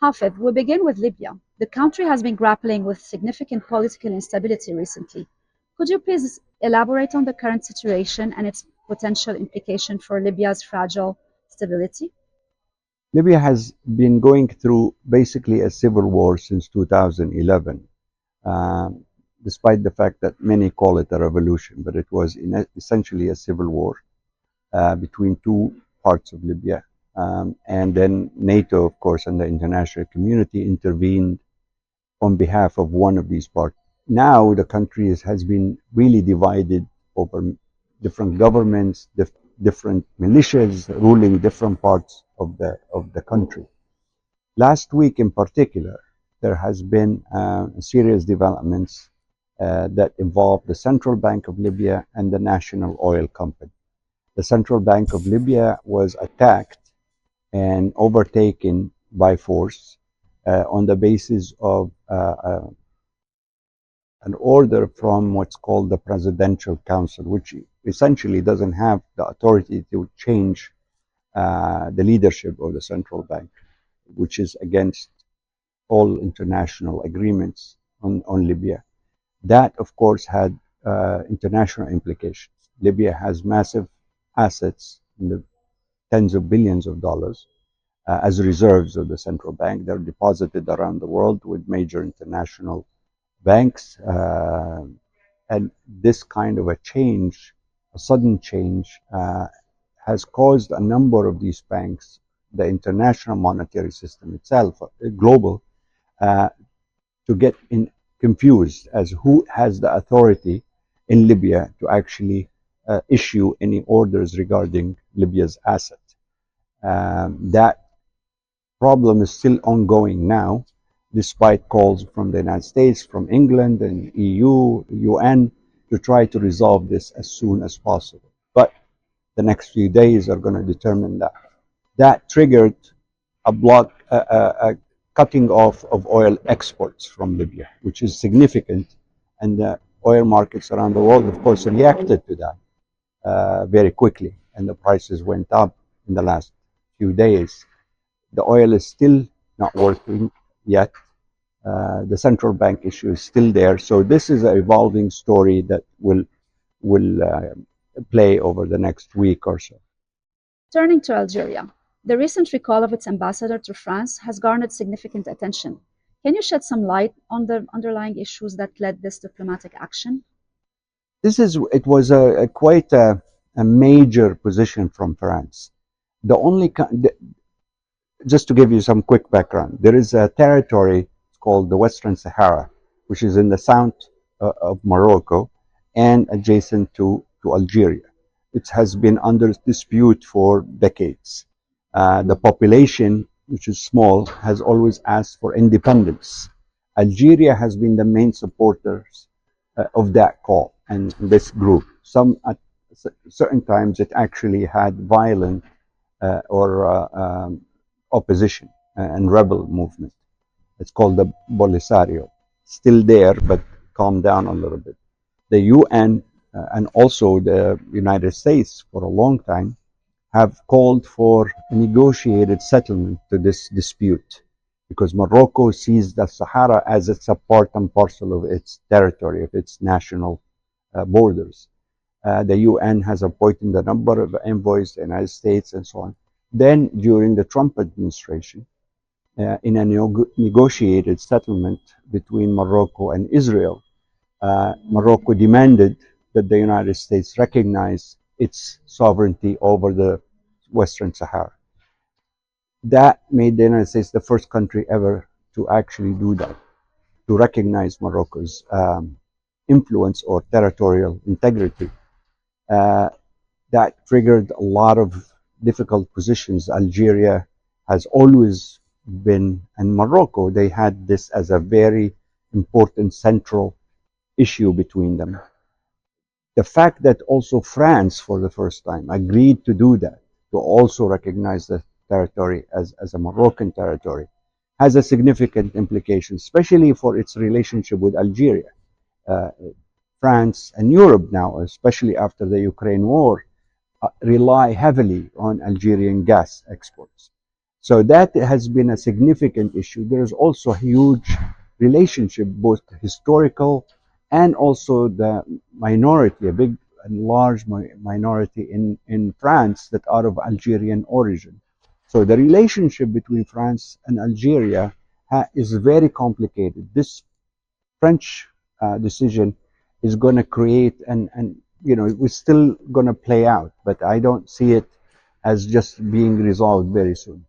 Hafed, we begin with Libya. The country has been grappling with significant political instability recently. Could you please elaborate on the current situation and its potential implication for Libya's fragile stability? Libya has been going through basically a civil war since 2011, despite the fact that many call it a revolution, but it was essentially a civil war between two parts of Libya. And then NATO, of course, and the international community intervened on behalf of one of these parts. Now the country has been really divided over different governments, different militias ruling different parts of the country. Last week in particular, there has been serious developments that involve the Central Bank of Libya and the National Oil Company. The Central Bank of Libya was attacked and overtaken by force on the basis of an order from what's called the Presidential Council, which essentially doesn't have the authority to change the leadership of the central bank, which is against all international agreements on Libya. That, of course, had international implications. Libya has massive assets in the tens of billions of dollars as reserves of the central bank. They're deposited around the world with major international banks. And this kind of a change, a sudden change, has caused a number of these banks, the international monetary system itself, global, to get confused as who has the authority in Libya to actually issue any orders regarding Libya's assets. That problem is still ongoing now, despite calls from the United States, from England and EU, UN, to try to resolve this as soon as possible. But the next few days are going to determine that. That triggered a cutting off of oil exports from Libya, which is significant. And the oil markets around the world, of course, reacted to that very quickly. And the prices went up in the last few days. The oil is still not working yet. The central bank issue is still there. So this is an evolving story that will play over the next week or so. Turning to Algeria, the recent recall of its ambassador to France has garnered significant attention. Can you shed some light on the underlying issues that led this diplomatic action? It was quite a major position from France. Just to give you some quick background, there is a territory called the Western Sahara, which is in the south of Morocco and adjacent to Algeria. It has been under dispute for decades. The population, which is small, has always asked for independence. Algeria has been the main supporters of that call and this group. Some at certain times it actually had violent or opposition and rebel movement. It's called the Polisario. Still there, but calmed down a little bit. The UN and also the United States for a long time have called for a negotiated settlement to this dispute because Morocco sees the Sahara as it's a part and parcel of its territory, of its national borders. The UN has appointed a number of envoys, the United States and so on. Then during the Trump administration, in a negotiated settlement between Morocco and Israel, Morocco demanded that the United States recognize its sovereignty over the Western Sahara. That made the United States the first country ever to actually do that, to recognize Morocco's influence or territorial integrity. That triggered a lot of difficult positions. Algeria has always been, and Morocco, they had this as a very important central issue between them. The fact that also France, for the first time, agreed to do that, to also recognize the territory as a Moroccan territory, has a significant implication, especially for its relationship with Algeria. France and Europe now, especially after the Ukraine war, rely heavily on Algerian gas exports. So that has been a significant issue. There is also a huge relationship, both historical and also the minority, a big and large minority in France that are of Algerian origin. So the relationship between France and Algeria is very complicated. This French decision is going to create, and you know, it's still going to play out, but I don't see it as just being resolved very soon.